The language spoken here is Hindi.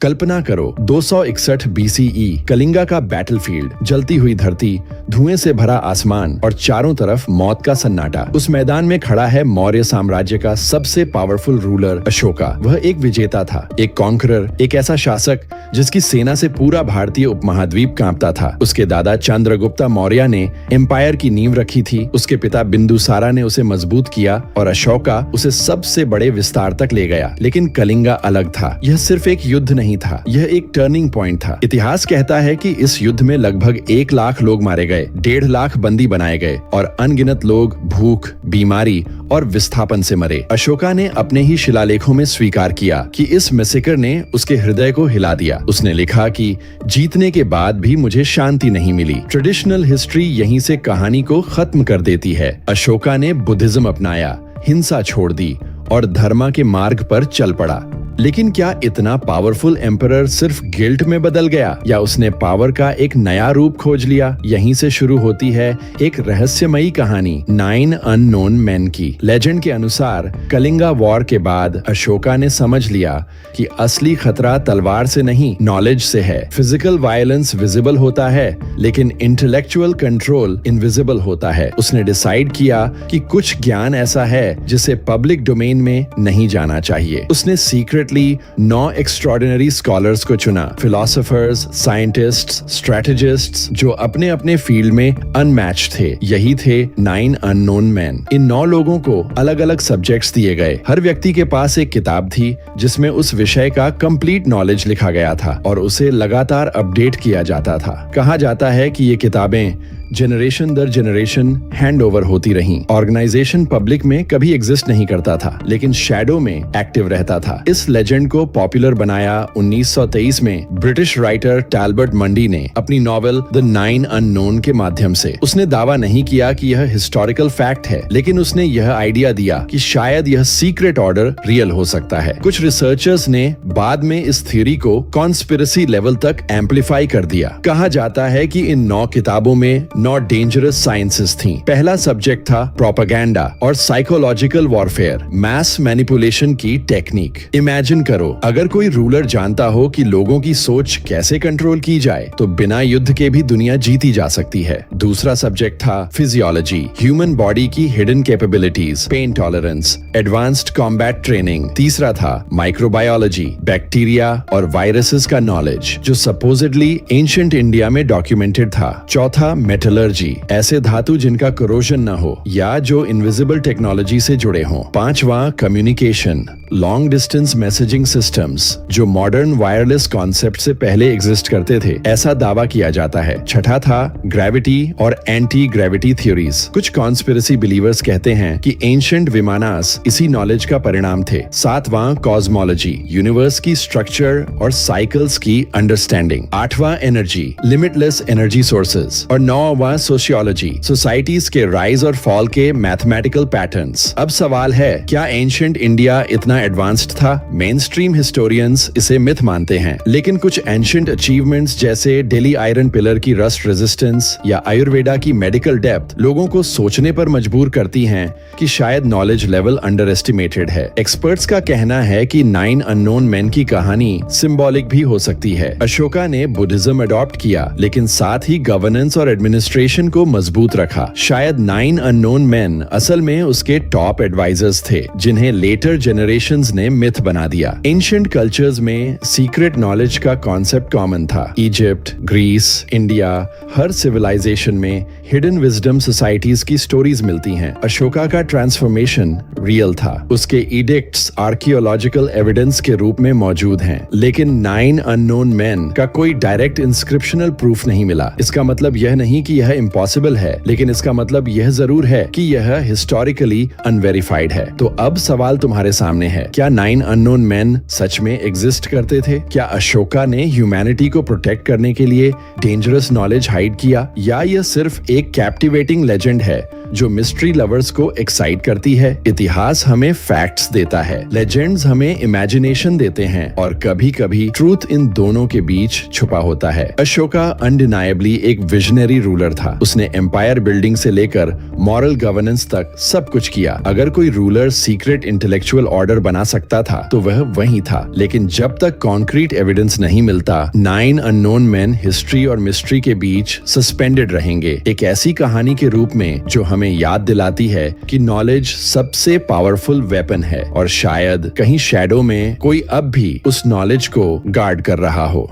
कल्पना करो 261 बीसीई कलिंगा का बैटलफील्ड, जलती हुई धरती, धुएं से भरा आसमान और चारों तरफ मौत का सन्नाटा। उस मैदान में खड़ा है मौर्य साम्राज्य का सबसे पावरफुल रूलर अशोका। वह एक विजेता था, एक कॉन्करर, एक ऐसा शासक जिसकी सेना से पूरा भारतीय उपमहाद्वीप कांपता था। उसके दादा चंद्रगुप्ता मौर्य ने एम्पायर की नींव रखी थी, उसके पिता बिंदुसारा ने उसे मजबूत किया और अशोका उसे सबसे बड़े विस्तार तक ले गया। लेकिन कलिंगा अलग था। यह सिर्फ एक युद्ध नहीं था, यह एक टर्निंग पॉइंट था। इतिहास कहता है कि इस युद्ध में लगभग 1 लाख लोग मारे गए, 1.5 लाख बंदी बनाए गए और अनगिनत लोग भूख, बीमारी और विस्थापन से मरे। अशोका ने अपने ही शिलालेखों में स्वीकार किया कि इस मैसेकर ने उसके हृदय को हिला दिया। उसने लिखा कि जीतने के बाद भी मुझे शांति नहीं मिली। ट्रेडिशनल हिस्ट्री यहीं से कहानी को खत्म कर देती है। अशोका ने बुद्धिज्म अपनाया, हिंसा छोड़ दी और धर्म के मार्ग पर चल पड़ा। लेकिन क्या इतना पावरफुल एम्परर सिर्फ गिल्ट में बदल गया या उसने पावर का एक नया रूप खोज लिया? यहीं से शुरू होती है एक रहस्यमयी कहानी 9 अननोन मैन की। लेजेंड के अनुसार कलिंगा वॉर के बाद अशोका ने समझ लिया कि असली खतरा तलवार से नहीं, नॉलेज से है। फिजिकल वायलेंस विजिबल होता है लेकिन इंटेलेक्चुअल कंट्रोल इनविजिबल होता है। उसने डिसाइड किया कि कुछ ज्ञान ऐसा है जिसे पब्लिक डोमेन में नहीं जाना चाहिए। उसने सीक्रेट 9 एक्स्ट्रॉर्डिनरी स्कॉलर्स को चुना, फिलोसोफर्स, साइंटिस्ट्स, स्ट्रेटेजिस्ट्स जो अपने अपने फील्ड में अनमैच्ड थे। यही थे 9 अननोन मैन। इन 9 लोगों को अलग अलग सब्जेक्ट्स दिए गए। हर व्यक्ति के पास एक किताब थी जिसमें उस विषय का कंप्लीट नॉलेज लिखा गया था और उसे लगातार अपडेट किया जाता था। कहा जाता है कि ये किताबें जनरेशन दर जनरेशन हैंड ओवर होती रहीं। ऑर्गेनाइजेशन पब्लिक में कभी एग्जिस्ट नहीं करता था लेकिन शैडो में एक्टिव रहता था। इस लेजेंड को पॉपुलर बनाया 1923 में ब्रिटिश राइटर टैलबर्ट मंडी ने अपनी नॉवेल द 9 अननोन के माध्यम से। उसने दावा नहीं किया कि यह हिस्टोरिकल फैक्ट है, लेकिन उसने यह आइडिया दिया कि शायद यह सीक्रेट ऑर्डर रियल हो सकता है। कुछ रिसर्चर्स ने बाद में इस थ्योरी को कॉन्स्पिरेसी लेवल तक एम्पलीफाई कर दिया। कहा जाता है कि इन 9 किताबों में 9 डेंजरस साइंसेस थीं। पहला सब्जेक्ट था प्रोपेगेंडा और साइकोलॉजिकल वॉरफेयर, मैस मैनिपुलेशन की टेक्निक। इमेजिन करो, अगर कोई रूलर जानता हो कि लोगों की सोच कैसे कंट्रोल की जाए तो बिना युद्ध के भी दुनिया जीती जा सकती है। दूसरा सब्जेक्ट था फिजियोलॉजी, ह्यूमन बॉडी की hidden capabilities, pain tolerance, advanced combat training. तीसरा था माइक्रोबायोलॉजी, बैक्टीरिया और वायरसेस का नॉलेज जो सपोजिडली एंशिएंट इंडिया में डॉक्यूमेंटेड था। चौथा मेटलर्जी, ऐसे धातु जिनका कोरोजन न हो या जो इनविजिबल टेक्नोलॉजी से जुड़े हों। पांचवा communication, long distance messaging systems जो मॉडर्न वायरलेस कॉन्सेप्ट से पहले एग्जिस्ट करते थे, ऐसा दावा किया जाता है। छठा था ग्रेविटी और एंटी ग्रेविटी थ्योरीज। कुछ कॉन्स्पिरेसी बिलीवर्स कहते हैं कि एंशिएंट विमानास इसी नॉलेज का परिणाम थे। सातवां कॉस्मोलॉजी, यूनिवर्स की स्ट्रक्चर और साइकिल्स की अंडरस्टैंडिंग। आठवां एनर्जी, लिमिटलेस एनर्जी सोर्सेज। और नौवां सोशियोलॉजी, सोसाइटीज के राइज और फॉल के मैथमेटिकल पैटर्न्स। अब सवाल है, क्या एंशिएंट इंडिया इतना एडवांस्ड था? मेन स्ट्रीम हिस्टोरियंस इसे मिथ मानते हैं, लेकिन कुछ एंशिएंट अचीवमेंट्स जैसे दिल्ली आयरन पिलर की रस्ट रेजिस्टेंस या आयुर्वेदा की मेडिकल डेप्थ लोगों को सोचने पर मजबूर करती हैं कि शायद नॉलेज लेवल अंडर एस्टिमेटेड है। एक्सपर्ट्स का कहना है कि 9 अननोन मैन की कहानी सिंबॉलिक भी हो सकती है। अशोका ने बुद्धिज्म अडॉप्ट किया लेकिन साथ ही गवर्नेंस और एडमिनिस्ट्रेशन को मजबूत रखा। शायद 9 अननोन मैन असल में उसके टॉप एडवाइजर्स थे जिन्हें लेटर जनरेशंस ने मिथ बना दिया। एंशिएंट कल्चर्स में सीक्रेट नॉलेज का कॉन्सेप्ट कॉमन था। इजिप्ट, ग्रीस, इंडिया, हर सिविलाइजेशन में हिडन विजडम सोसाइटीज की स्टोरीज मिलती हैं। अशोका का ट्रांसफॉर्मेशन रियल था। उसके एडिक्ट्स आर्कियोलॉजिकल एविडेंस के रूप में मौजूद हैं, लेकिन 9 अननोन मैन का कोई डायरेक्ट इंस्क्रिप्शनल प्रूफ नहीं मिला। इसका मतलब यह नहीं कि यह इम्पॉसिबल है, लेकिन इसका मतलब यह जरूर है कि यह हिस्टोरिकली अनवेरिफाइड है। तो अब सवाल तुम्हारे सामने है, क्या 9 अननोन मैन सच में एग्जिस्ट करते थे? क्या अशोका ने ह्यूमैनिटी को प्रोटेक्ट करने के लिए डेंजरस नॉलेज हाइड किया या यह सिर्फ एक कैप्टिवेटिंग लेजेंड है जो मिस्ट्री लवर्स को एक्साइट करती है। इतिहास हमें फैक्ट्स देता है, लेजेंड्स हमें इमेजिनेशन देते हैं और कभी कभी ट्रूथ इन दोनों के बीच छुपा होता है। अशोका अनडिनायबली एक विजनरी रूलर था। उसने एम्पायर बिल्डिंग से लेकर मॉरल गवर्नेंस तक सब कुछ किया। अगर कोई रूलर सीक्रेट इंटेलेक्चुअल ऑर्डर बना सकता था तो वह वही था। लेकिन जब तक कॉन्क्रीट एविडेंस नहीं मिलता, 9 अननोन मैन हिस्ट्री और मिस्ट्री के बीच सस्पेंडेड रहेंगे, एक ऐसी कहानी के रूप में जो हमें याद दिलाती है कि नॉलेज सबसे पावरफुल वेपन है और शायद कहीं शैडो में कोई अब भी उस नॉलेज को गार्ड कर रहा हो।